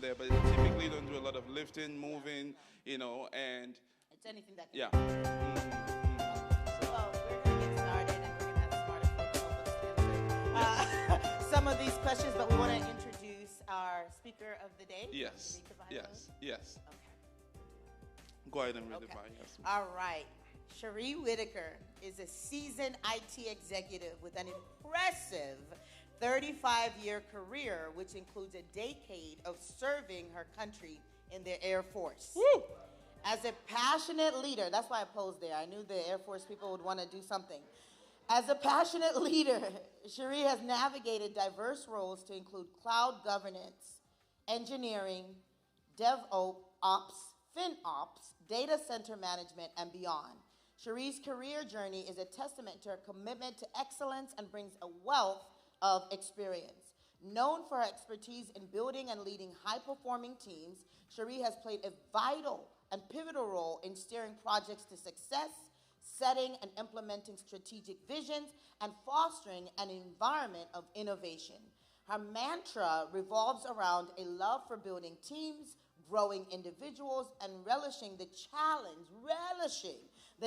there, but typically don't do a lot of lifting, moving, and it's anything that can yeah. So we're going to get started, and we're going to have smarter folks help us answer some of these questions, but we want to introduce our speaker of the day. Yes. Okay. Go ahead and read the bio. Yes. All right. Shari Whitaker is a seasoned IT executive with an impressive 35-year career, which includes a decade of serving her country in the Air Force. Woo! As a passionate leader, that's why I posed there. I knew the Air Force people would want to do something. As a passionate leader, Sharee has navigated diverse roles to include cloud governance, engineering, DevOps, FinOps, data center management, and beyond. Sharee's career journey is a testament to her commitment to excellence and brings a wealth of experience. Known for her expertise in building and leading high-performing teams, Sharee has played a vital and pivotal role in steering projects to success, setting and implementing strategic visions, and fostering an environment of innovation. Her mantra revolves around a love for building teams, growing individuals, and relishing the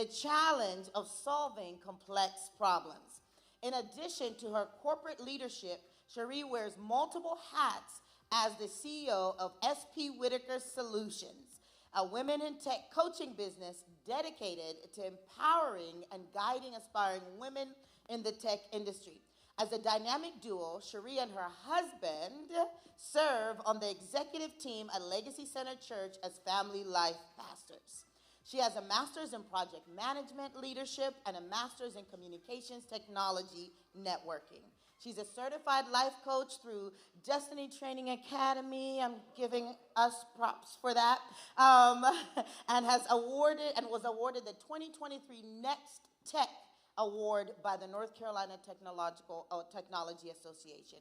challenge of solving complex problems. In addition to her corporate leadership, Sharee wears multiple hats as the CEO of SP Whitaker Solutions, a women in tech coaching business dedicated to empowering and guiding aspiring women in the tech industry. As a dynamic duo, Sharee and her husband serve on the executive team at Legacy Center Church as family life pastors. She has a master's in project management leadership and a master's in communications technology networking. She's a certified life coach through Destiny Training Academy. I'm giving us props for that. And was awarded the 2023 Next Tech Award by the North Carolina Technology Association.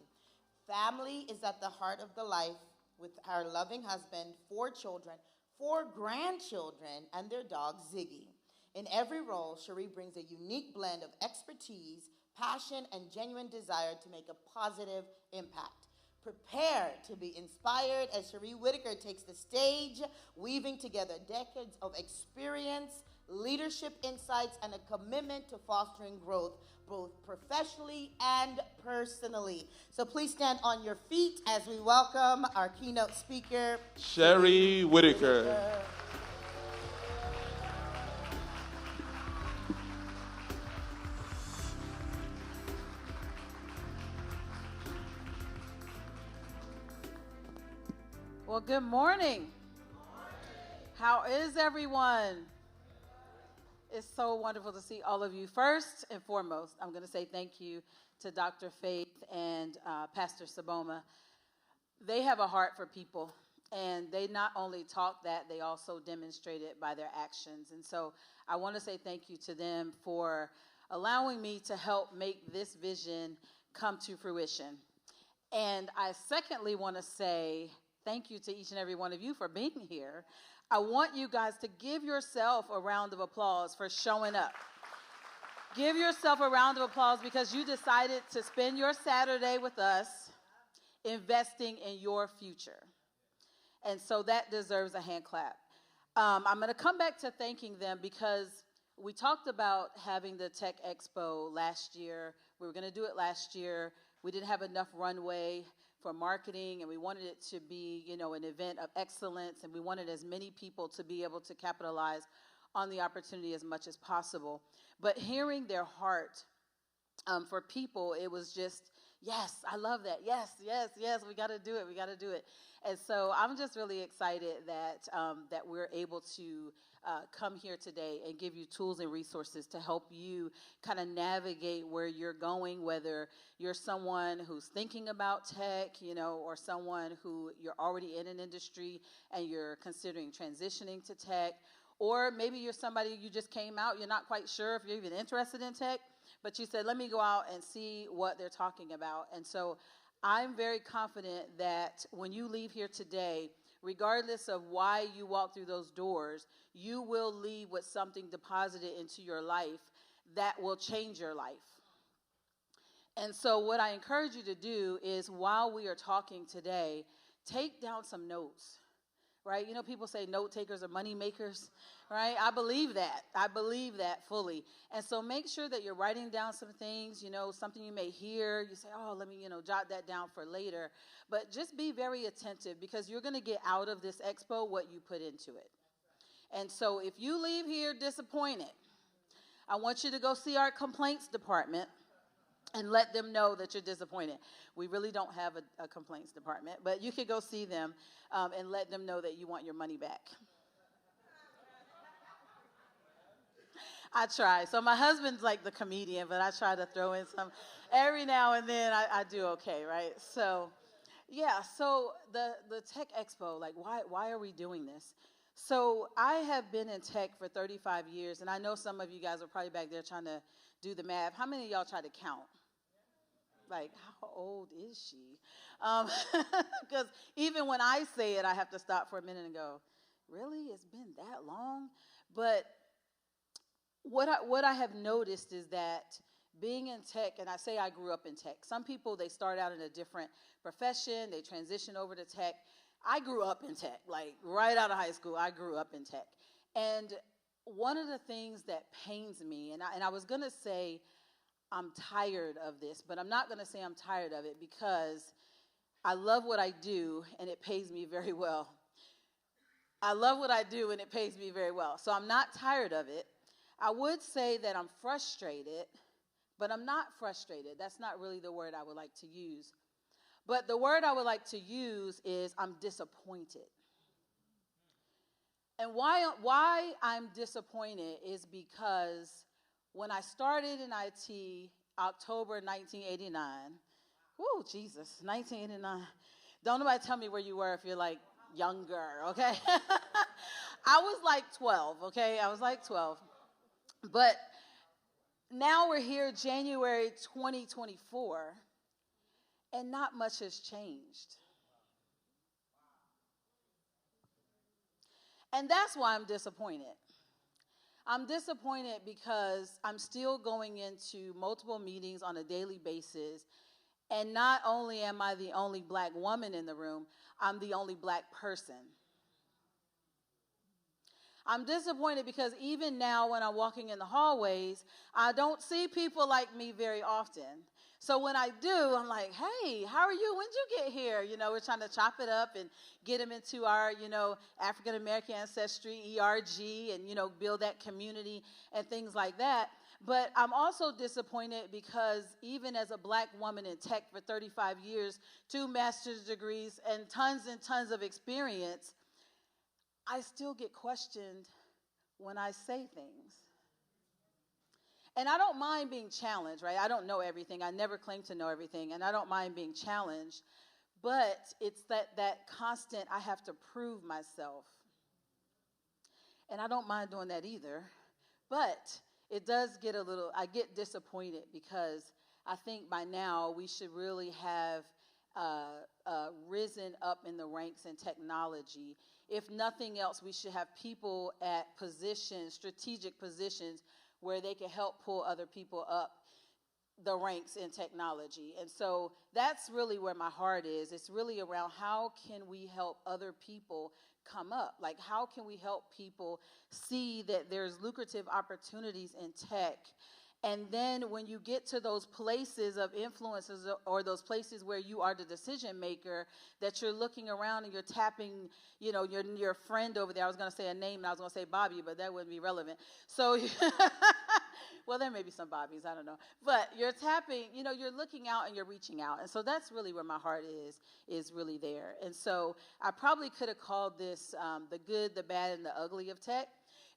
Family is at the heart of the life with her loving husband, 4 children, 4 grandchildren, and their dog, Ziggy. In every role, Sharee brings a unique blend of expertise, passion, and genuine desire to make a positive impact. Prepare to be inspired as Sharee Whitaker takes the stage, weaving together decades of experience, leadership insights, and a commitment to fostering growth, both professionally and personally. So please stand on your feet as we welcome our keynote speaker, Shari Whitaker. Well, good morning. How is everyone? It's so wonderful to see all of you. First and foremost, I'm going to say thank you to Dr. Faith and Pastor Saboma. They have a heart for people, and they not only talk that, they also demonstrate it by their actions. And so I want to say thank you to them for allowing me to help make this vision come to fruition. And I secondly want to say thank you to each and every one of you for being here. I want you guys to give yourself a round of applause for showing up. Give yourself a round of applause because you decided to spend your Saturday with us investing in your future. And so that deserves a hand clap. I'm going to come back to thanking them because we talked about having the Tech Expo last year. We were going to do it last year. We didn't have enough runway for marketing, and we wanted it to be, an event of excellence, and we wanted as many people to be able to capitalize on the opportunity as much as possible. But hearing their heart for people, it was just, yes, I love that. Yes, we got to do it. And so I'm just really excited that we're able to come here today and give you tools and resources to help you kind of navigate where you're going, whether you're someone who's thinking about tech, or someone who you're already in an industry and you're considering transitioning to tech, or maybe you're somebody you just came out, you're not quite sure if you're even interested in tech, but you said, let me go out and see what they're talking about. And so I'm very confident that when you leave here today, regardless of why you walk through those doors, you will leave with something deposited into your life that will change your life. And so what I encourage you to do is, while we are talking today, take down some notes, right? You know, people say note takers are money makers, right? I believe that. I believe that fully. And so make sure that you're writing down some things, you know, something you may hear. You say, oh, let me, you know, jot that down for later. But just be very attentive, because you're going to get out of this expo what you put into it. And so if you leave here disappointed, I want you to go see our complaints department and let them know that you're disappointed. We really don't have a complaints department, but you can go see them and let them know that you want your money back. I try. So my husband's like the comedian, but I try to throw in some. Every now and then I do okay, right? So, yeah, so the Tech Expo, like why are we doing this? So I have been in tech for 35 years, and I know some of you guys are probably back there trying to do the math. How many of y'all try to count? Like, how old is she? Because even when I say it, I have to stop for a minute and go, really? It's been that long? But what I have noticed is that being in tech, and I say I grew up in tech. Some people, they start out in a different profession. They transition over to tech. I grew up in tech. Like, right out of high school, I grew up in tech. And one of the things that pains me, and I was going to say, I'm tired of this, but I'm not going to say I'm tired of it, because I love what I do and it pays me very well. I love what I do and it pays me very well. So I'm not tired of it. I would say that I'm frustrated, but I'm not frustrated. That's not really the word I would like to use. But the word I would like to use is I'm disappointed. And why I'm disappointed is because when I started in IT, October 1989, whoo, Jesus, 1989. Don't nobody tell me where you were if you're like younger, okay? I was like 12, okay? I was like 12. But now we're here, January 2024, and not much has changed. And that's why I'm disappointed. I'm disappointed because I'm still going into multiple meetings on a daily basis, and not only am I the only black woman in the room, I'm the only black person. I'm disappointed because even now when I'm walking in the hallways, I don't see people like me very often. So when I do, I'm like, hey, how are you? When did you get here? You know, we're trying to chop it up and get them into our, you know, African American ancestry, ERG, and, you know, build that community and things like that. But I'm also disappointed because even as a black woman in tech for 35 years, 2 master's degrees, and tons of experience, I still get questioned when I say things. And I don't mind being challenged, right? I don't know everything. I never claim to know everything, and I don't mind being challenged. But it's that constant, I have to prove myself. And I don't mind doing that either. But it does get I get disappointed because I think by now we should really have risen up in the ranks in technology. If nothing else, we should have people at positions, strategic positions, where they can help pull other people up the ranks in technology. And so that's really where my heart is. It's really around how can we help other people come up? Like, how can we help people see that there's lucrative opportunities in tech? And then when you get to those places of influences or those places where you are the decision maker, that you're looking around and you're tapping, you know, your friend over there. I was going to say a name and I was going to say Bobby, but that wouldn't be relevant. So, well, there may be some Bobbies, I don't know. But you're tapping, you know, you're looking out and you're reaching out. And so that's really where my heart is really there. And so I probably could have called this the good, the bad, and the ugly of tech.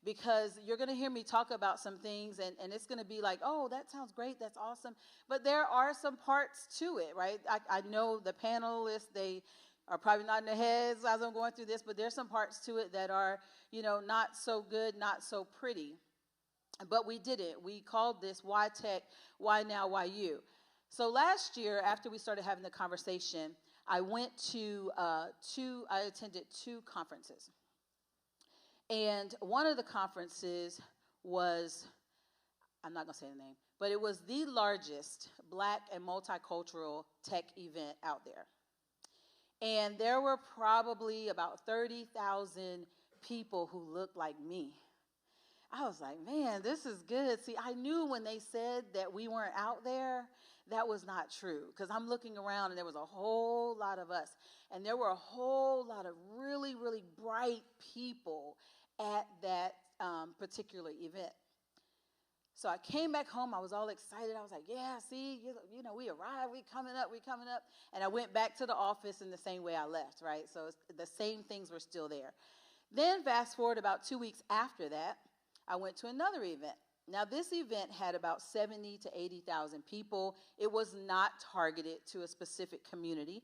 Because you're going to hear me talk about some things, and it's going to be like, oh, that sounds great, that's awesome. But there are some parts to it, right? I know the panelists, they are probably nodding their heads as I'm going through this, but there's some parts to it that are, you know, not so good, not so pretty. But we did it. We called this Why Tech, Why Now, Why You? So last year, after we started having the conversation, I went to I attended 2 conferences. And one of the conferences was, I'm not going to say the name, but it was the largest black and multicultural tech event out there. And there were probably about 30,000 people who looked like me. I was like, man, this is good. See, I knew when they said that we weren't out there, that was not true. Because I'm looking around and there was a whole lot of us. And there were a whole lot of really, really bright people at that particular event. So I came back home. I was all excited. I was like, yeah, see, we arrived. We coming up. And I went back to the office in the same way I left, right? So the same things were still there. Then fast forward about 2 weeks after that, I went to another event. Now, this event had about 70 to 80,000 people. It was not targeted to a specific community.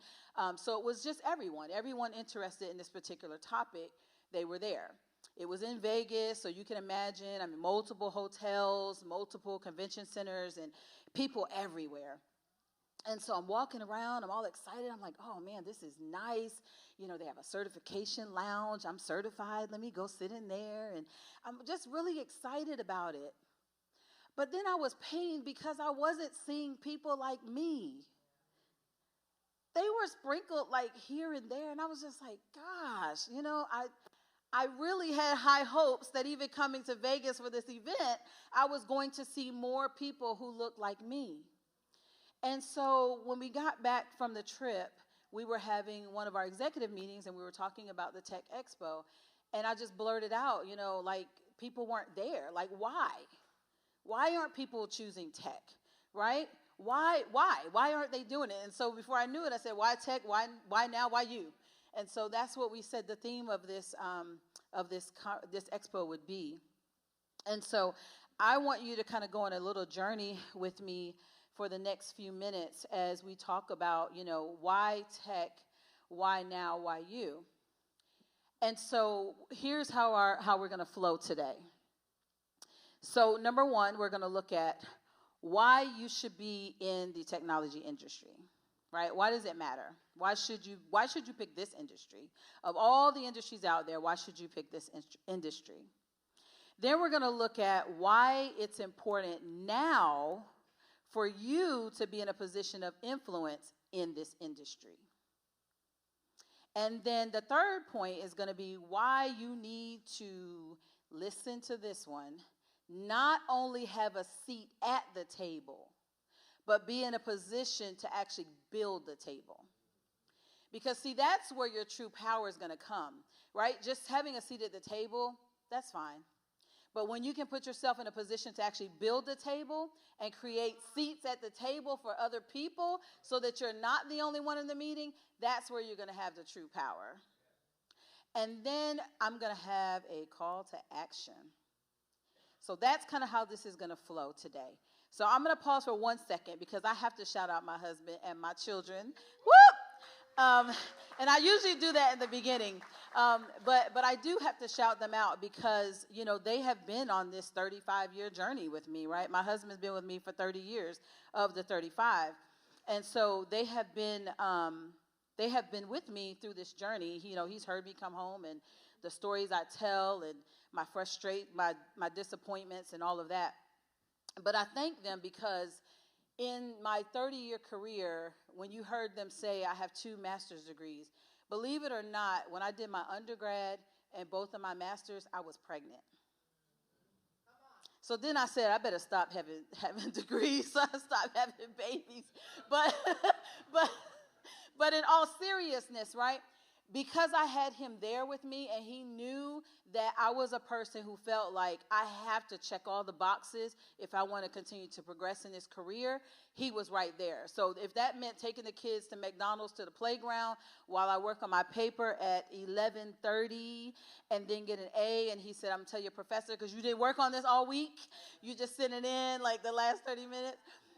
So it was just everyone interested in this particular topic, they were there. It was in Vegas, so you can imagine, multiple hotels, multiple convention centers, and people everywhere. And so I'm walking around, I'm all excited. I'm like, oh man, this is nice. They have a certification lounge. I'm certified. Let me go sit in there. And I'm just really excited about it. But then I was pained because I wasn't seeing people like me. They were sprinkled like here and there. And I was just like, gosh, I really had high hopes that even coming to Vegas for this event, I was going to see more people who looked like me. And so when we got back from the trip, we were having one of our executive meetings and we were talking about the Tech Expo. And I just blurted out, like people weren't there. Like, why? Why aren't people choosing tech, right? Why aren't they doing it? And so before I knew it, I said, why tech? Why now? Why you? And so that's what we said the theme of this expo would be. And so I want you to kind of go on a little journey with me for the next few minutes as we talk about, why tech, why now, why you. And so here's how we're going to flow today. So number one, we're going to look at why you should be in the technology industry, right? Why does it matter? Why should you pick this industry? Of all the industries out there, why should you pick this industry? Then we're going to look at why it's important now for you to be in a position of influence in this industry. And then the third point is going to be why you need to listen to this one, not only have a seat at the table, but be in a position to actually build the table. Because, see, that's where your true power is going to come, right? Just having a seat at the table, that's fine. But when you can put yourself in a position to actually build the table and create seats at the table for other people so that you're not the only one in the meeting, that's where you're going to have the true power. And then I'm going to have a call to action. So that's kind of how this is going to flow today. So I'm going to pause for 1 second because I have to shout out my husband and my children. Woo! And I usually do that in the beginning. But I do have to shout them out because, they have been on this 35-year journey with me, right? My husband's been with me for 30 years of the 35. And so they have been with me through this journey. He's heard me come home and the stories I tell and my my disappointments and all of that. But I thank them because in my 30-year career, when you heard them say I have 2 master's degrees, believe it or not, when I did my undergrad and both of my masters, I was pregnant. So then I said, I better stop having degrees, so I stopped having babies. But in all seriousness, right? Because I had him there with me and he knew that I was a person who felt like I have to check all the boxes if I want to continue to progress in this career, he was right there. So if that meant taking the kids to McDonald's to the playground while I work on my paper at 11:30 and then get an A, and he said, I'm going to tell your professor because you didn't work on this all week. You just sitting in like the last 30 minutes.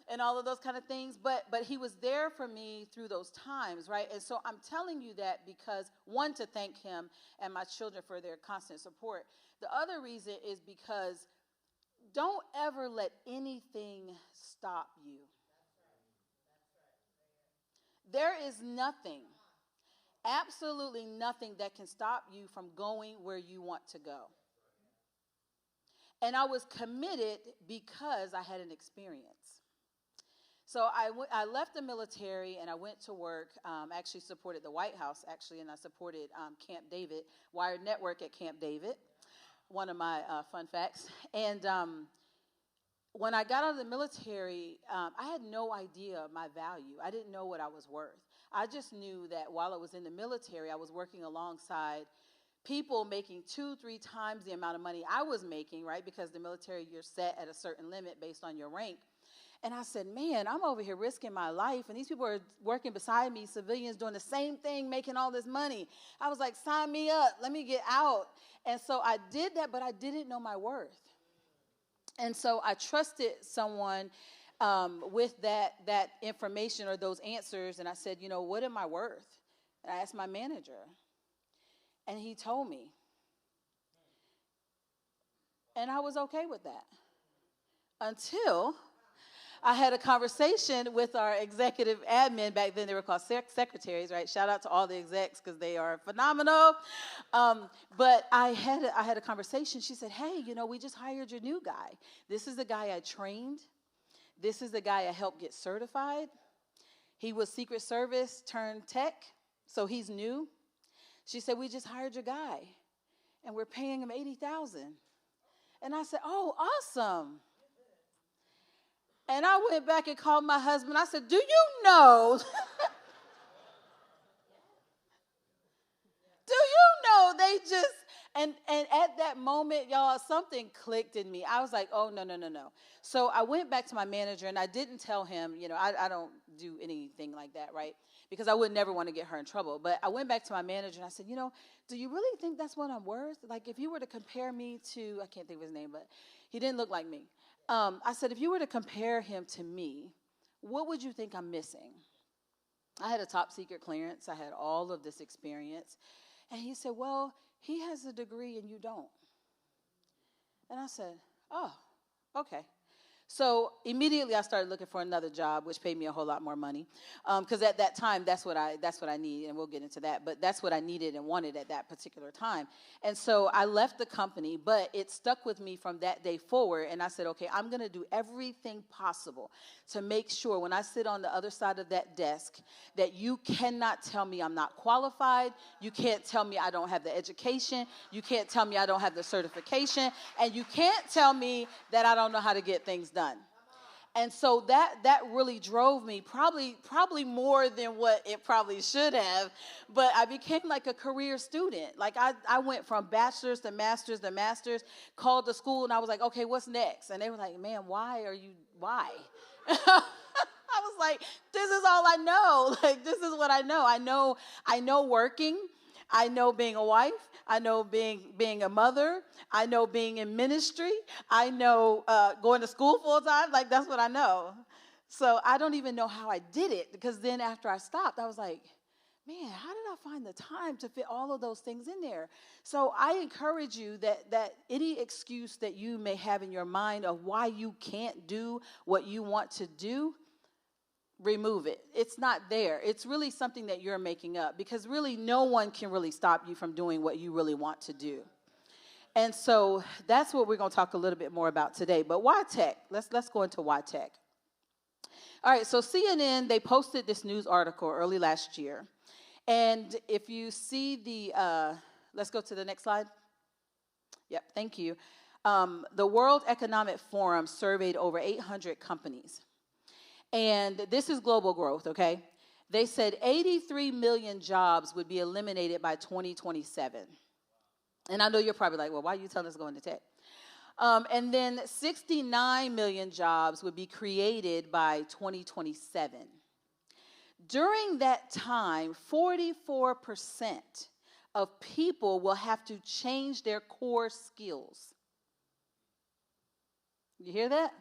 And all of those kind of things, but he was there for me through those times, right? And so I'm telling you that because, one, to thank him and my children for their constant support. The other reason is because don't ever let anything stop you. There is nothing, absolutely nothing that can stop you from going where you want to go. And I was committed because I had an experience. So I left the military and I went to work. Actually supported the White House, and I supported Camp David, Wired Network at Camp David, one of my fun facts. And when I got out of the military, I had no idea my value. I didn't know what I was worth. I just knew that while I was in the military, I was working alongside people making 2-3 times the amount of money I was making, right? Because the military, you're set at a certain limit based on your rank. And I said, man, I'm over here risking my life, and these people are working beside me, civilians doing the same thing, making all this money. I was like, sign me up, let me get out. And so I did that, but I didn't know my worth. And so I trusted someone with that information or those answers, and I said, what am I worth? And I asked my manager, and he told me. And I was okay with that until I had a conversation with our executive admin. Back then they were called secretaries, right? Shout out to all the execs because they are phenomenal. But I had a conversation. She said, hey, we just hired your new guy. This is the guy I trained. This is the guy I helped get certified. He was Secret Service turned tech, so he's new. She said, we just hired your guy, and we're paying him $80,000. And I said, oh, awesome. And I went back and called my husband. I said, do you know? They just, and at that moment, y'all, something clicked in me. I was like, oh, no. So I went back to my manager, and I didn't tell him, I don't do anything like that, right? Because I would never want to get her in trouble. But I went back to my manager, and I said, do you really think that's what I'm worth? Like, if you were to compare me to, I can't think of his name, but he didn't look like me. I said, if you were to compare him to me, what would you think I'm missing? I had a top secret clearance. I had all of this experience. And he said, well, he has a degree and you don't. And I said, oh, okay. So immediately I started looking for another job, which paid me a whole lot more money. Because at that time, that's what I needed, and we'll get into that. But that's what I needed and wanted at that particular time. And so I left the company, but it stuck with me from that day forward. And I said, okay, I'm going to do everything possible to make sure when I sit on the other side of that desk that you cannot tell me I'm not qualified. You can't tell me I don't have the education. You can't tell me I don't have the certification. And you can't tell me that I don't know how to get things done. And so that really drove me, probably more than what it probably should have. But I became like a career student. Like I went from bachelor's to master's, called the school, and I was like, okay, what's next? And they were like, man, why? I was like, this is all I know. Like, this is what I know. I know working. I know being a wife. I know being a mother. I know being in ministry. I know going to school full time. Like, that's what I know. So I don't even know how I did it, because then after I stopped, I was like, man, how did I find the time to fit all of those things in there? So I encourage you that any excuse that you may have in your mind of why you can't do what you want to do, remove it. It's not there. It's really something that you're making up, because really no one can really stop you from doing what you really want to do. And so that's what we're going to talk a little bit more about today. But why tech? Let's go into why tech. All right, so CNN, they posted this news article early last year. And if you see the, let's go to the next slide. Yep, thank you. The World Economic Forum surveyed over 800 companies. And this is global growth, okay? They said 83 million jobs would be eliminated by 2027. And I know you're probably like, well, why are you telling us to go into tech? And then 69 million jobs would be created by 2027. During that time, 44% of people will have to change their core skills. You hear that?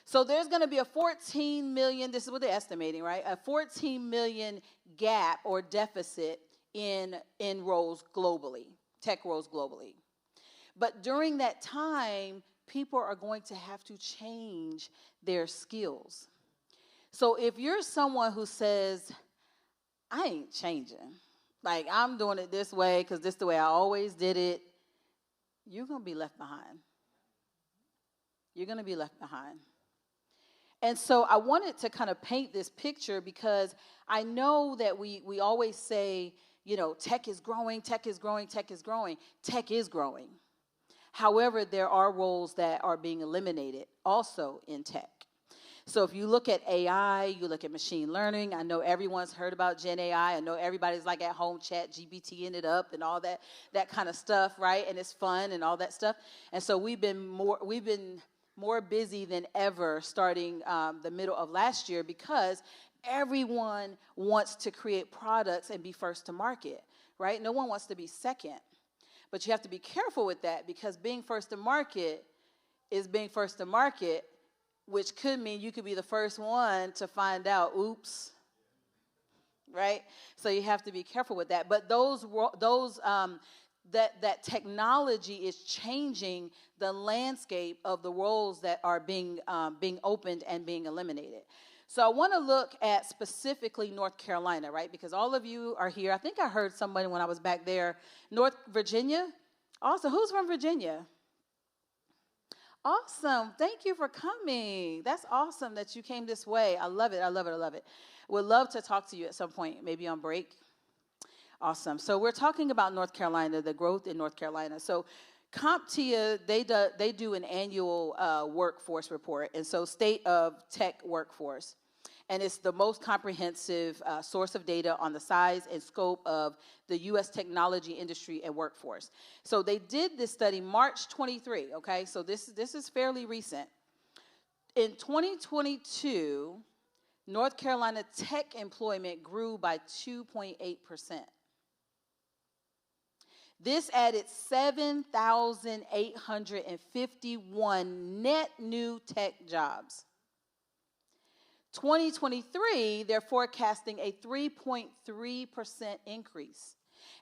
So there's going to be a 14 million, this is what they're estimating, right? A 14 million gap or deficit in roles globally, tech roles globally. But during that time, people are going to have to change their skills. So if you're someone who says, I ain't changing, like I'm doing it this way because this is the way I always did it, you're going to be left behind. You're going to be left behind. And so I wanted to kind of paint this picture because I know that we always say, you know, tech is growing, tech is growing, tech is growing. Tech is growing. However, there are roles that are being eliminated also in tech. So if you look at AI, you look at machine learning, I know everyone's heard about Gen AI. I know everybody's like at home chat, GPTing it up and all that kind of stuff, right? And it's fun and all that stuff. And so we've been more busy than ever starting the middle of last year because everyone wants to create products and be first to market, right? No one wants to be second. But you have to be careful with that because being first to market is being first to market, which could mean you could be the first one to find out, oops, right? So you have to be careful with that. But that technology is changing the landscape of the roles that are being opened and being eliminated. So I want to look at specifically North Carolina, right? Because all of you are here. I think I heard somebody when I was back there. North Virginia? Also, who's from Virginia? Awesome. Thank you for coming. That's awesome that you came this way. I love it. I love it. I love it. Would love to talk to you at some point, maybe on break. Awesome. So we're talking about North Carolina, the growth in North Carolina. So CompTIA, they do an annual workforce report, and so State of Tech Workforce. And it's the most comprehensive source of data on the size and scope of the U.S. technology industry and workforce. So they did this study March 23, okay? So this is fairly recent. In 2022, North Carolina tech employment grew by 2.8%. This added 7,851 net new tech jobs. 2023, they're forecasting a 3.3% increase.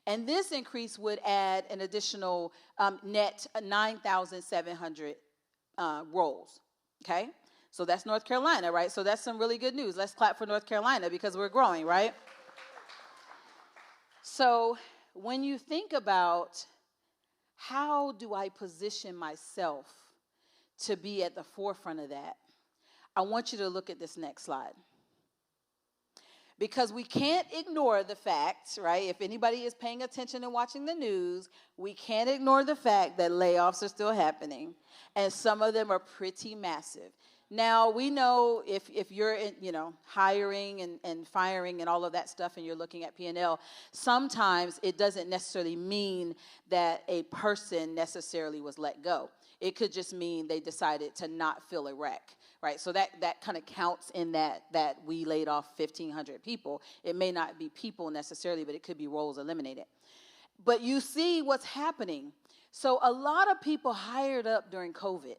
And this increase would add an additional net 9,700 roles, okay? So that's North Carolina, right? So that's some really good news. Let's clap for North Carolina because we're growing, right? So when you think about how do I position myself to be at the forefront of that, I want you to look at this next slide. Because we can't ignore the fact, right? If anybody is paying attention and watching the news, we can't ignore the fact that layoffs are still happening, and some of them are pretty massive. Now, we know if you're in, hiring and firing and all of that stuff and you're looking at P&L, sometimes it doesn't necessarily mean that a person necessarily was let go. It could just mean they decided to not fill a rec, right? So that kind of counts in that we laid off 1,500 people. It may not be people necessarily, but it could be roles eliminated. But you see what's happening. So a lot of people hired up during COVID.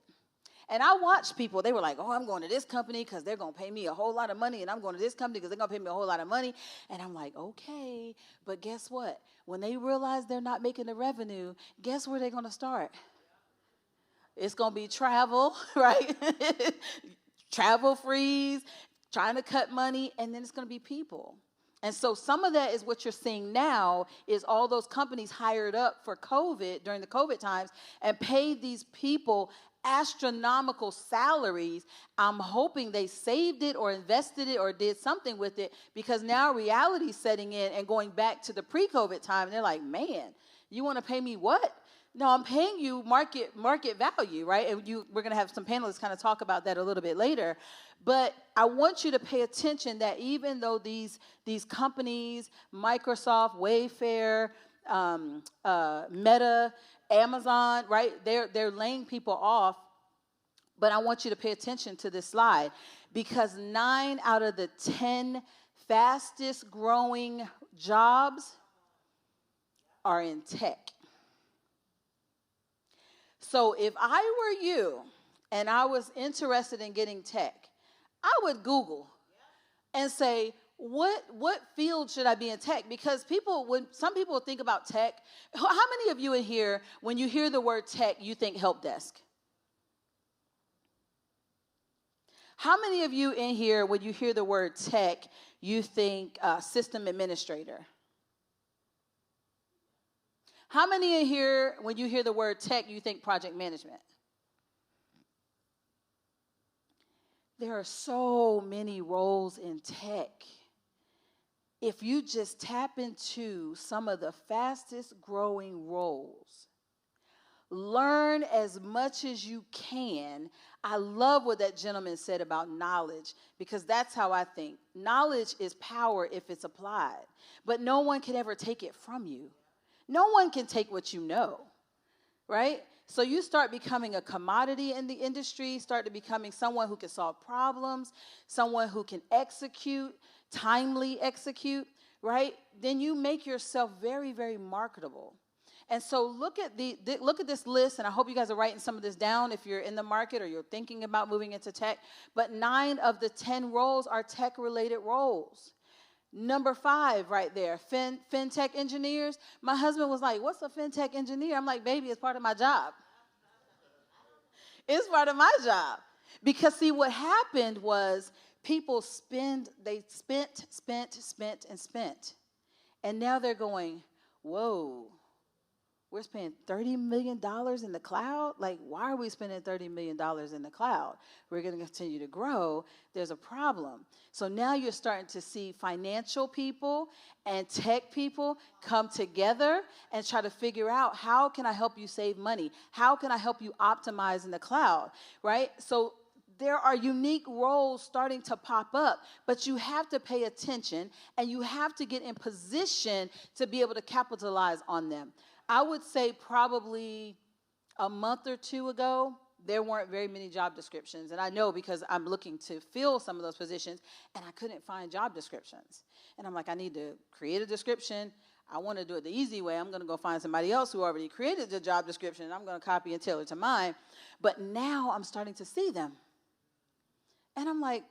And I watched people, they were like, oh, I'm going to this company because they're going to pay me a whole lot of money, and I'm going to this company because they're going to pay me a whole lot of money. And I'm like, okay, but guess what? When they realize they're not making the revenue, guess where they're going to start? It's going to be travel, right? Travel freeze, trying to cut money, and then it's going to be people. And so some of that is what you're seeing now is all those companies hired up for COVID during the COVID times and paid these people astronomical salaries. I'm hoping they saved it or invested it or did something with it because now reality's setting in and going back to the pre-COVID time. And they're like, man, you want to pay me what? No, I'm paying you market value, right? And we're going to have some panelists kind of talk about that a little bit later. But I want you to pay attention that even though these companies, Microsoft, Wayfair, Meta, Amazon, right, they're laying people off. But I want you to pay attention to this slide because 9 out of the 10 fastest growing jobs are in tech. So if I were you and I was interested in getting tech, I would Google and say, what field should I be in tech? Because some people think about tech. How many of you in here, when you hear the word tech, you think help desk? How many of you in here, when you hear the word tech, you think system administrator? How many in here, when you hear the word tech, you think project management? There are so many roles in tech. If you just tap into some of the fastest growing roles, learn as much as you can. I love what that gentleman said about knowledge, because that's how I think. Knowledge is power if it's applied, but no one can ever take it from you. No one can take what you know, right? So you start becoming a commodity in the industry, start to becoming someone who can solve problems, someone who can execute, timely execute, right? Then you make yourself very, very marketable. And so look at this list, and I hope you guys are writing some of this down if you're in the market or you're thinking about moving into tech. But 9 of the 10 roles are tech-related roles. Number 5 right there, fintech engineers. My husband was like, what's a fintech engineer? I'm like, baby, it's part of my job. It's part of my job. Because, see, what happened was people spent. And now they're going, whoa. We're spending $30 million in the cloud? Like, why are we spending $30 million in the cloud? We're going to continue to grow. There's a problem. So now you're starting to see financial people and tech people come together and try to figure out, how can I help you save money? How can I help you optimize in the cloud, right? So there are unique roles starting to pop up, but you have to pay attention and you have to get in position to be able to capitalize on them. I would say probably a month or 2 ago, there weren't very many job descriptions. And I know because I'm looking to fill some of those positions, and I couldn't find job descriptions. And I'm like, I need to create a description. I want to do it the easy way. I'm going to go find somebody else who already created the job description, and I'm going to copy and tailor to mine. But now I'm starting to see them. And I'm like,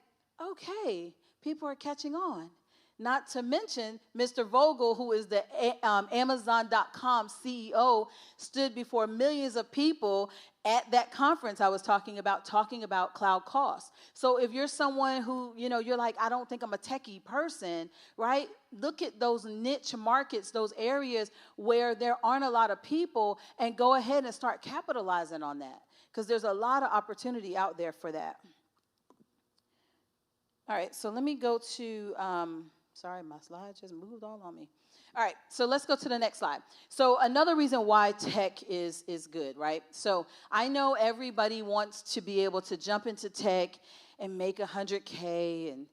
okay, people are catching on. Not to mention, Mr. Vogel, who is the Amazon.com CEO, stood before millions of people at that conference I was talking about cloud costs. So if you're someone who, you're like, I don't think I'm a techie person, right? Look at those niche markets, those areas where there aren't a lot of people, and go ahead and start capitalizing on that, because there's a lot of opportunity out there for that. All right, so let me go to... sorry, my slide just moved all on me. All right, so let's go to the next slide. So another reason why tech is good, right? So I know everybody wants to be able to jump into tech and make $100K and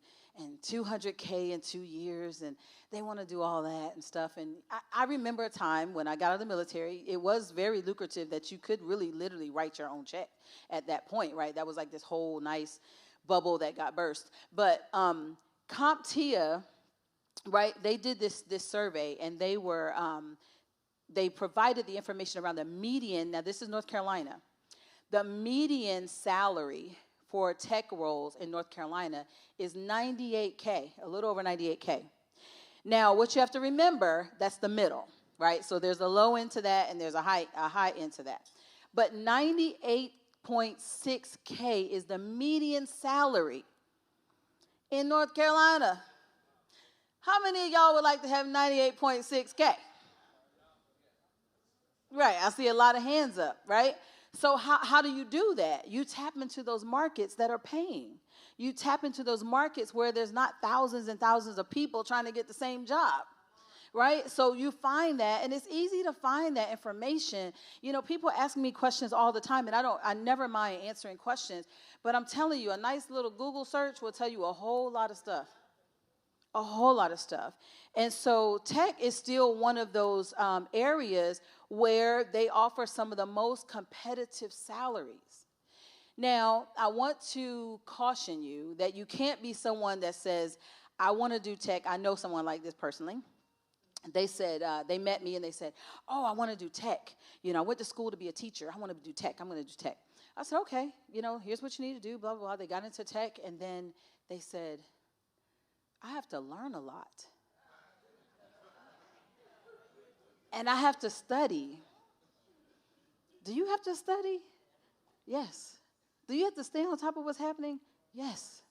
200K in 2 years, and they want to do all that and stuff. And I remember a time when I got out of the military, it was very lucrative that you could really literally write your own check at that point, right? That was like this whole nice bubble that got burst. But CompTIA, right, they did this survey, and they provided the information around the median. Now, this is North Carolina. The median salary for tech roles in North Carolina is $98K, a little over $98K. Now, what you have to remember, that's the middle, right? So there's a low end to that, and there's a high end to that. But $98.6K is the median salary in North Carolina. How many of y'all would like to have $98.6K? Right, I see a lot of hands up, right? So how do you do that? You tap into those markets that are paying. You tap into those markets where there's not thousands and thousands of people trying to get the same job, right? So you find that, and it's easy to find that information. People ask me questions all the time, and I never mind answering questions, but I'm telling you, a nice little Google search will tell you a whole lot of stuff. A whole lot of stuff. And so tech is still one of those areas where they offer some of the most competitive salaries. Now, I want to caution you that you can't be someone that says, I want to do tech. I know someone like this personally. They said, they met me and they said, oh, I want to do tech. I went to school to be a teacher. I want to do tech. I'm going to do tech. I said, okay, here's what you need to do, blah, blah, blah. They got into tech, and then they said, I have to learn a lot. And I have to study. Do you have to study? Yes. Do you have to stay on top of what's happening? Yes.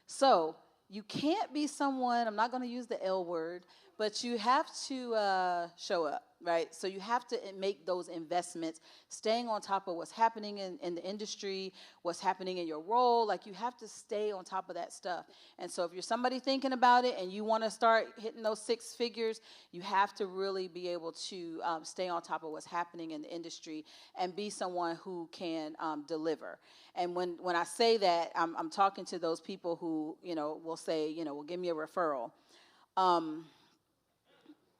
So you can't be someone, I'm not going to use the L word, but you have to show up. right? So you have to make those investments, staying on top of what's happening in the industry, what's happening in your role. Like, you have to stay on top of that stuff. And so if you're somebody thinking about it and you want to start hitting those 6 figures, you have to really be able to stay on top of what's happening in the industry and be someone who can deliver. And when I say that, I'm talking to those people who, will say, well, give me a referral.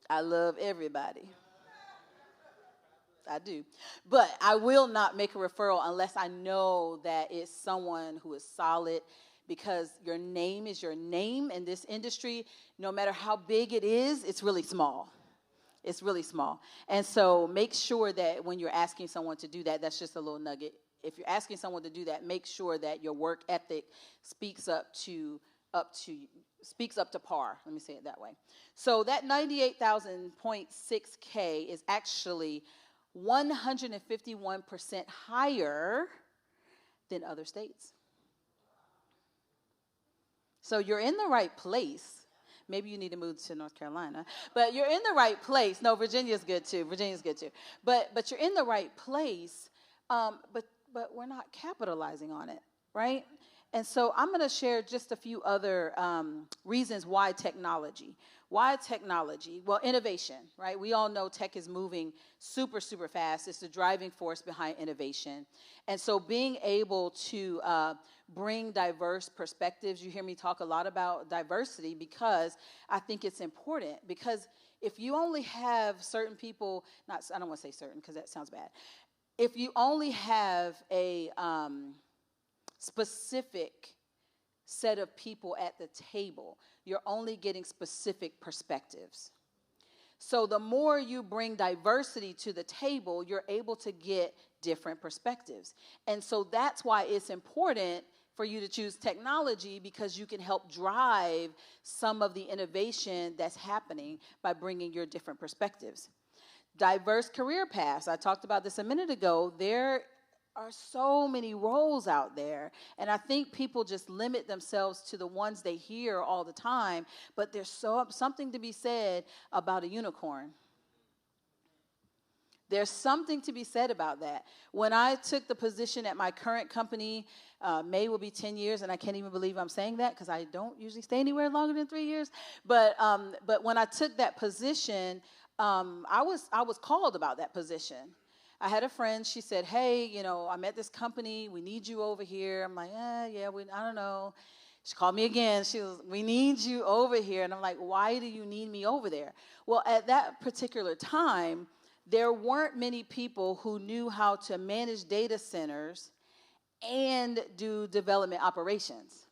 I love everybody. I do. But I will not make a referral unless I know that it's someone who is solid, because your name is your name in this industry. No matter how big it is, it's really small. It's really small. And so make sure that when you're asking someone to do that, that's just a little nugget. If you're asking someone to do that, make sure that your work ethic speaks up to par. Let me say it that way. So that 98,000.6K is actually 151% higher than other states. So you're in the right place. Maybe you need to move to North Carolina, but you're in the right place. No, Virginia's good too. But you're in the right place. But we're not capitalizing on it, right? And so I'm going to share just a few other reasons why technology. Why technology? Well, innovation, right? We all know tech is moving super, super fast. It's the driving force behind innovation. And so being able to bring diverse perspectives, you hear me talk a lot about diversity because I think it's important. Because if you only have certain people, I don't want to say certain because that sounds bad. If you only have a specific set of people at the table, you're only getting specific perspectives. So the more you bring diversity to the table, you're able to get different perspectives. And so that's why it's important for you to choose technology, because you can help drive some of the innovation that's happening by bringing your different perspectives. Diverse career paths. I talked about this a minute ago. There are so many roles out there, and I think people just limit themselves to the ones they hear all the time, but there's something to be said about a unicorn. There's something to be said about that. When I took the position at my current company, May will be 10 years, and I can't even believe I'm saying that because I don't usually stay anywhere longer than 3 years. But when I took that position, I was called about that position. I had a friend, she said, hey, I'm at this company, we need you over here. I'm like, I don't know. She called me again. She was, we need you over here. And I'm like, why do you need me over there? Well, at that particular time, there weren't many people who knew how to manage data centers and do development operations.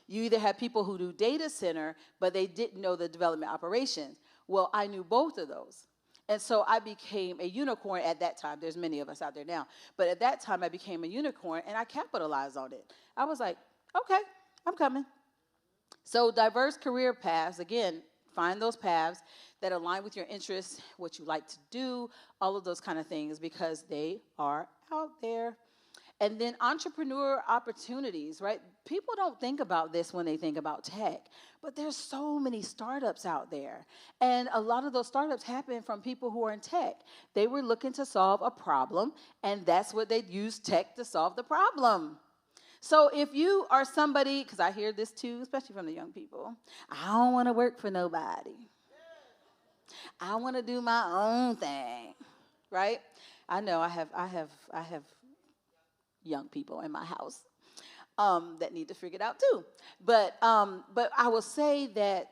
You either had people who do data center, but they didn't know the development operations. Well, I knew both of those. And so I became a unicorn at that time. There's many of us out there now. But at that time, I became a unicorn, and I capitalized on it. I was like, okay, I'm coming. So diverse career paths, again, find those paths that align with your interests, what you like to do, all of those kind of things, because they are out there. And then entrepreneur opportunities, right? People don't think about this when they think about tech, but there's so many startups out there. And a lot of those startups happen from people who are in tech. They were looking to solve a problem, and that's what they used tech to solve the problem. So if you are somebody, because I hear this too, especially from the young people, I don't want to work for nobody. I want to do my own thing, right? I know I have young people in my house that need to figure it out too. But I will say that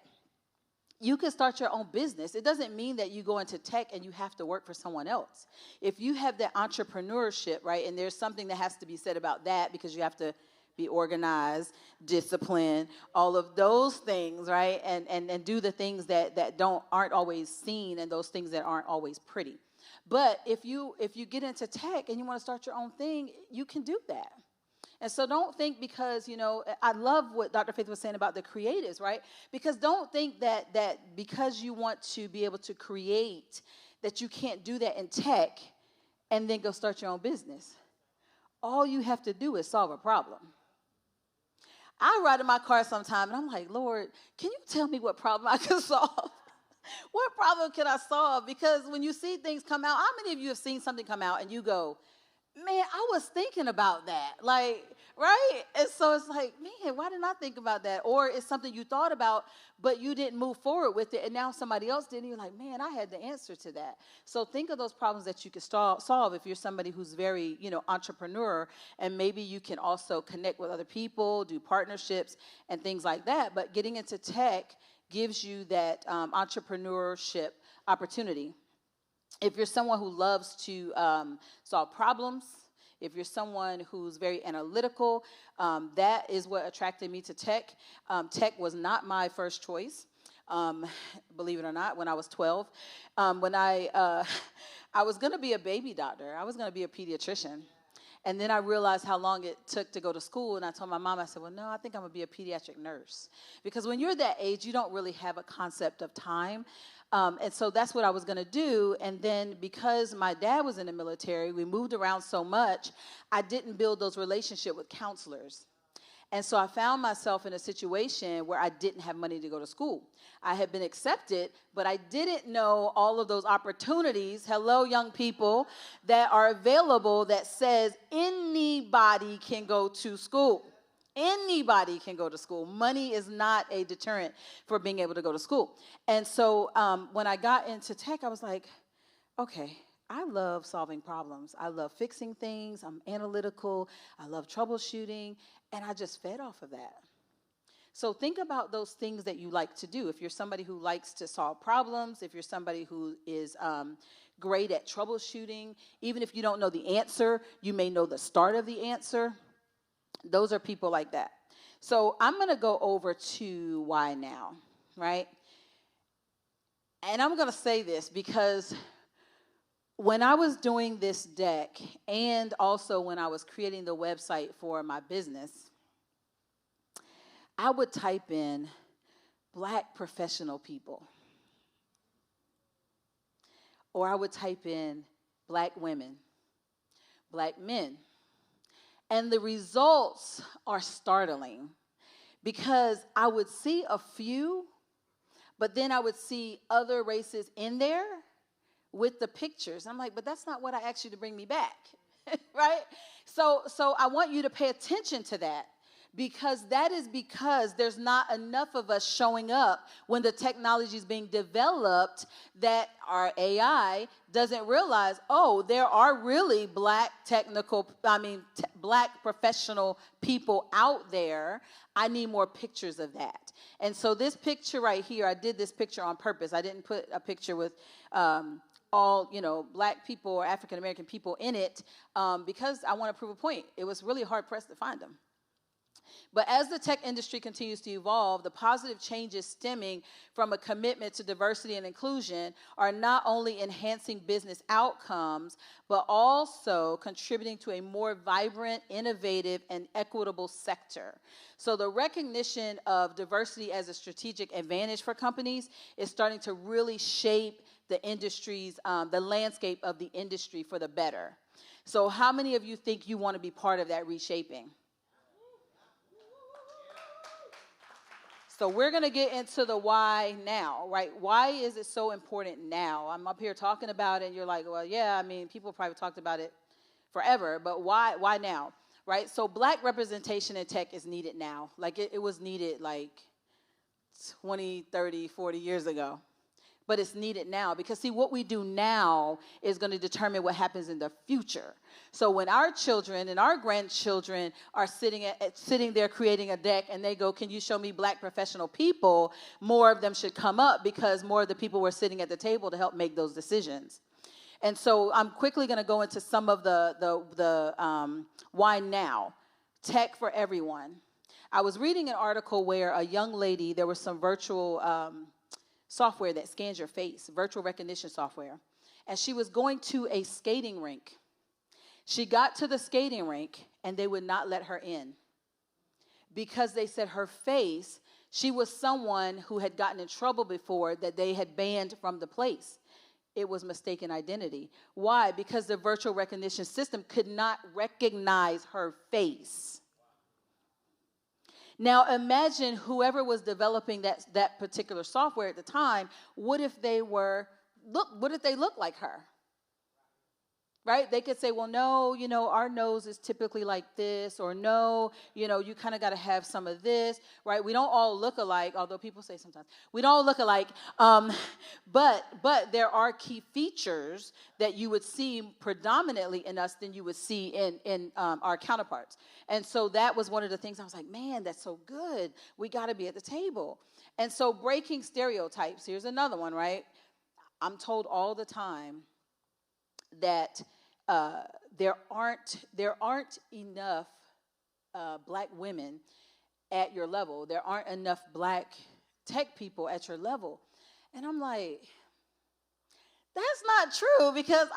you can start your own business. It doesn't mean that you go into tech and you have to work for someone else. If you have that entrepreneurship, right, and there's something that has to be said about that, because you have to be organized, disciplined, all of those things, right, and do the things that aren't always seen, and those things that aren't always pretty. But if you get into tech and you want to start your own thing, you can do that. And so don't think, because, I love what Dr. Faith was saying about the creatives, right? Because don't think that because you want to be able to create, that you can't do that in tech and then go start your own business. All you have to do is solve a problem. I ride in my car sometime and I'm like, Lord, can you tell me what problem I can solve? What problem can I solve? Because when you see things come out, how many of you have seen something come out and you go, man, I was thinking about that, like, right? And so it's like, man, why didn't I think about that? Or it's something you thought about, but you didn't move forward with it, and now somebody else did, and you're like, man, I had the answer to that. So think of those problems that you could solve if you're somebody who's very, entrepreneur, and maybe you can also connect with other people, do partnerships, and things like that. But getting into tech gives you that entrepreneurship opportunity. If you're someone who loves to solve problems, if you're someone who's very analytical, that is what attracted me to tech. Tech was not my first choice, believe it or not, when I was 12. When I was going to be a baby doctor. I was going to be a pediatrician. And then I realized how long it took to go to school, and I told my mom, I said, well, no, I think I'm going to be a pediatric nurse. Because when you're that age, you don't really have a concept of time. And so that's what I was going to do. And then because my dad was in the military, we moved around so much, I didn't build those relationships with counselors. And so I found myself in a situation where I didn't have money to go to school. I had been accepted, but I didn't know all of those opportunities, hello, young people, that are available that says anybody can go to school. Anybody can go to school. Money is not a deterrent for being able to go to school. And so when I got into tech, I was like, okay, I love solving problems. I love fixing things. I'm analytical. I love troubleshooting. And I just fed off of that. So think about those things that you like to do. If you're somebody who likes to solve problems, if you're somebody who is great at troubleshooting, even if you don't know the answer, you may know the start of the answer. Those are people like that. So I'm going to go over to why now, right? And I'm going to say this because when I was doing this deck, and also when I was creating the website for my business, I would type in Black professional people. Or I would type in Black women, Black men. And the results are startling because I would see a few, but then I would see other races in there with the pictures. I'm like, but that's not what I asked you to bring me back, right? So I want you to pay attention to that because there's not enough of us showing up when the technology is being developed that our AI doesn't realize, oh, there are really Black Black professional people out there. I need more pictures of that. And so this picture right here, I did this picture on purpose. I didn't put a picture with all, Black people or African-American people in it because I want to prove a point. It was really hard-pressed to find them. But as the tech industry continues to evolve, the positive changes stemming from a commitment to diversity and inclusion are not only enhancing business outcomes, but also contributing to a more vibrant, innovative, and equitable sector. So the recognition of diversity as a strategic advantage for companies is starting to really shape the industry's, the landscape of the industry for the better. So how many of you think you want to be part of that reshaping? So we're going to get into the why now, right? Why is it so important now? I'm up here talking about it, and you're like, well, yeah, I mean, people probably talked about it forever, but why now, right? So Black representation in tech is needed now. Like it was needed like 20, 30, 40 years ago. But it's needed now because, see, what we do now is going to determine what happens in the future. So when our children and our grandchildren are sitting there creating a deck and they go, can you show me Black professional people, more of them should come up because more of the people were sitting at the table to help make those decisions. And so I'm quickly going to go into some of the why now. Tech for everyone. I was reading an article where a young lady, there was some virtual software that scans your face, virtual recognition software. And she was going to a skating rink. She got to the skating rink and they would not let her in because they said her face, she was someone who had gotten in trouble before that they had banned from the place. It was mistaken identity. Why? Because the virtual recognition system could not recognize her face. Now imagine whoever was developing that particular software at the time, what if they look like her? Right? They could say, well, no, our nose is typically like this, or no, you kind of got to have some of this, right? We don't all look alike, although people say sometimes we don't all look alike. But there are key features that you would see predominantly in us than you would see in our counterparts. And so that was one of the things I was like, man, that's so good. We got to be at the table. And so breaking stereotypes, here's another one, right? I'm told all the time that there aren't enough black women at your level. There aren't enough black tech people at your level. And I'm like, that's not true, because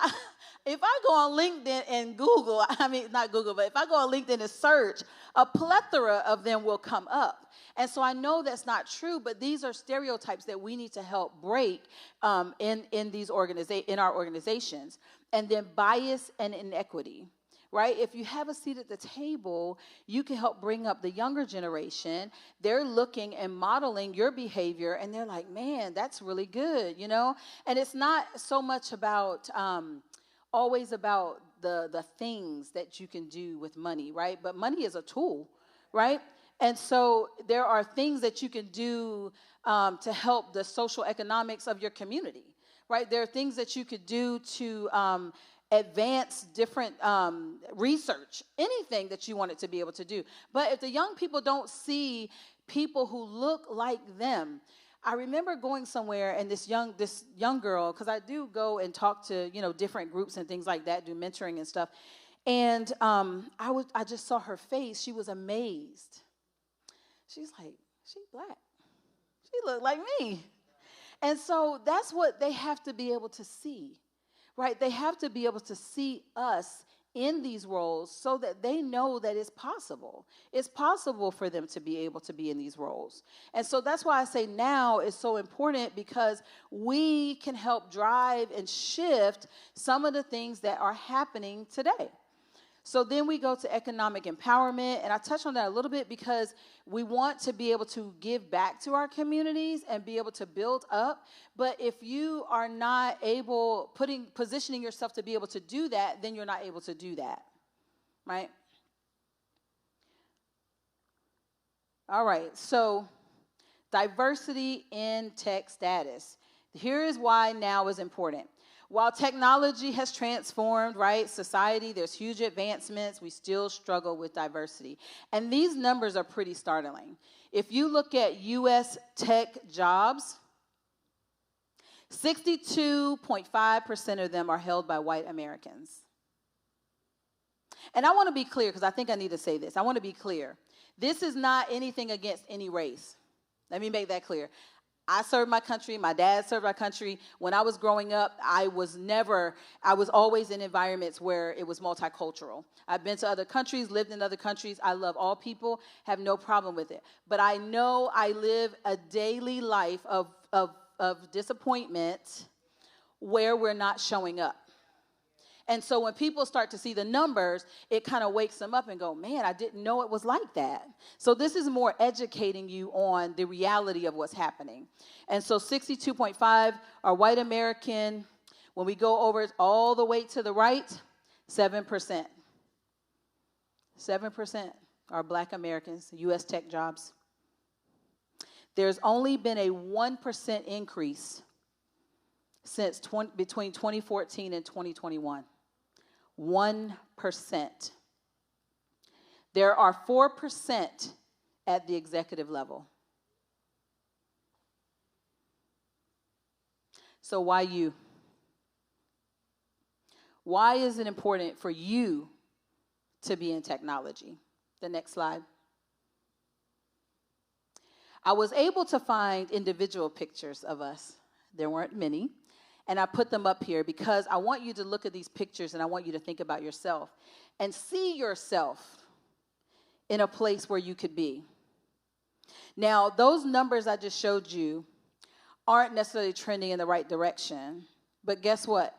if I go on LinkedIn and Google, not Google, but if I go on LinkedIn and search, a plethora of them will come up. And so I know that's not true, but these are stereotypes that we need to help break in our organizations. And then bias and inequity, right? If you have a seat at the table, you can help bring up the younger generation. They're looking and modeling your behavior, and they're like, man, that's really good, And it's not so much about always about the things that you can do with money, right? But money is a tool, right? And so there are things that you can do to help the social economics of your community, right? There are things that you could do to advance different research, anything that you wanted to be able to do. But if the young people don't see people who look like them, I remember going somewhere and this young girl, because I do go and talk to different groups and things like that, do mentoring and stuff, and I just saw her face. She was amazed. She's like, she's black. She looked like me. And so that's what they have to be able to see, right? They have to be able to see us in these roles so that they know that it's possible. It's possible for them to be able to be in these roles. And so that's why I say now is so important, because we can help drive and shift some of the things that are happening today. So then we go to economic empowerment, and I touch on that a little bit because we want to be able to give back to our communities and be able to build up. But if you are not positioning yourself to be able to do that, then you're not able to do that, right? All right, so diversity in tech status. Here is why now is important. While technology has transformed, right, society, there's huge advancements, we still struggle with diversity. And these numbers are pretty startling. If you look at U.S. tech jobs, 62.5% of them are held by white Americans. And I want to be clear, because I think I need to say this. I want to be clear. This is not anything against any race. Let me make that clear. I served my country. My dad served our country. When I was growing up, I was always in environments where it was multicultural. I've been to other countries, lived in other countries. I love all people, have no problem with it. But I know I live a daily life of disappointment where we're not showing up. And so when people start to see the numbers, it kind of wakes them up and go, man, I didn't know it was like that. So this is more educating you on the reality of what's happening. And so 62.5 are white American. When we go over all the way to the right, 7%. 7% are black Americans, U.S. tech jobs. There's only been a 1% increase since between 2014 and 2021. 1%. There are 4% at the executive level. So why you? Why is it important for you to be in technology? The next slide. I was able to find individual pictures of us. There weren't many. And I put them up here because I want you to look at these pictures and I want you to think about yourself and see yourself in a place where you could be. Now, those numbers I just showed you aren't necessarily trending in the right direction, but guess what?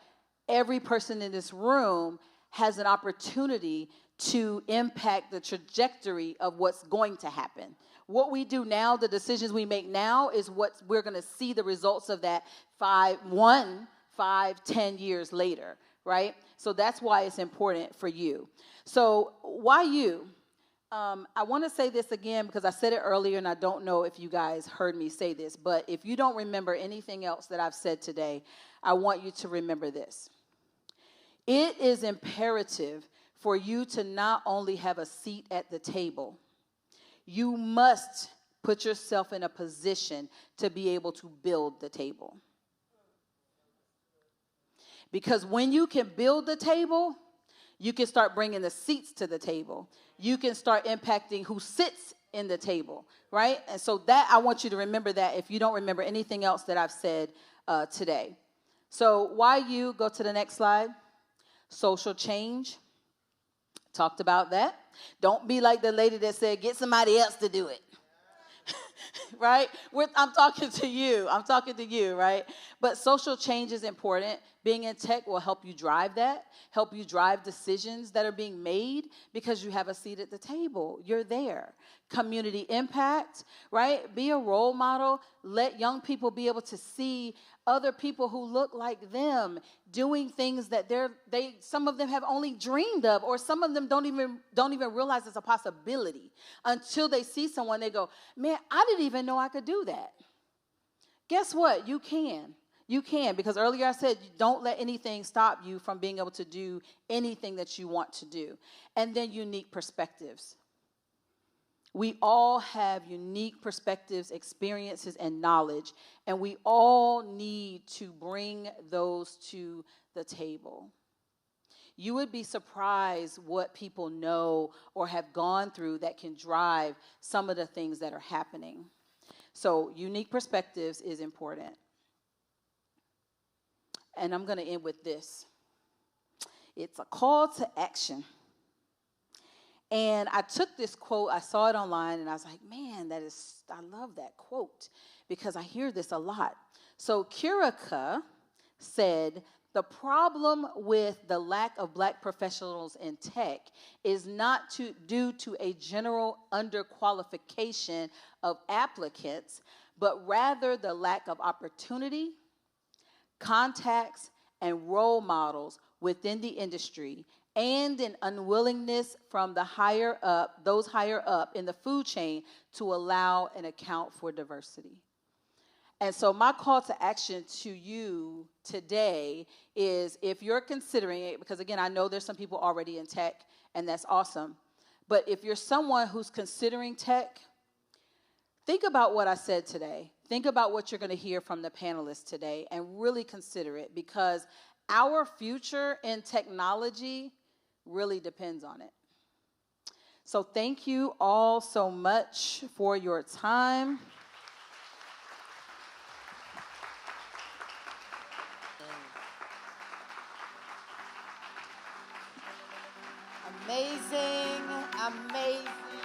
Every person in this room has an opportunity to impact the trajectory of what's going to happen. What we do now, the decisions we make now, is what we're going to see the results of that 10 years later, right? So that's why it's important for you. So why you? I want to say this again because I said it earlier and I don't know if you guys heard me say this, but if you don't remember anything else that I've said today, I want you to remember this. It is imperative for you to not only have a seat at the table, you must put yourself in a position to be able to build the table. Because when you can build the table, you can start bringing the seats to the table. You can start impacting who sits in the table, right? And so that, I want you to remember that if you don't remember anything else that I've said today. So why you? Go to the next slide. Social change. Talked about that. Don't be like the lady that said, get somebody else to do it. Right? I'm talking to you, right? But social change is important. Being in tech will help you drive that, help you drive decisions that are being made because you have a seat at the table. You're there. Community impact, right? Be a role model. Let young people be able to see other people who look like them doing things that some of them have only dreamed of, or some of them don't even realize it's a possibility until they see someone. They go, man, I didn't even know I could do that. Guess what? You can. You can, because earlier I said, don't let anything stop you from being able to do anything that you want to do. And then unique perspectives. We all have unique perspectives, experiences, and knowledge, and we all need to bring those to the table. You would be surprised what people know or have gone through that can drive some of the things that are happening. So unique perspectives is important. And I'm going to end with this. It's a call to action. And I took this quote, I saw it online, and I was like, man, I love that quote because I hear this a lot. So Kurika said, the problem with the lack of black professionals in tech is not due to a general underqualification of applicants, but rather the lack of opportunity, contacts, and role models within the industry, and an unwillingness from those higher up in the food chain to allow and account for diversity. And so my call to action to you today is, if you're considering it, because again, I know there's some people already in tech, and that's awesome, but if you're someone who's considering tech, think about what I said today. Think about what you're going to hear from the panelists today and really consider it, because our future in technology really depends on it. So thank you all so much for your time. Amazing, amazing.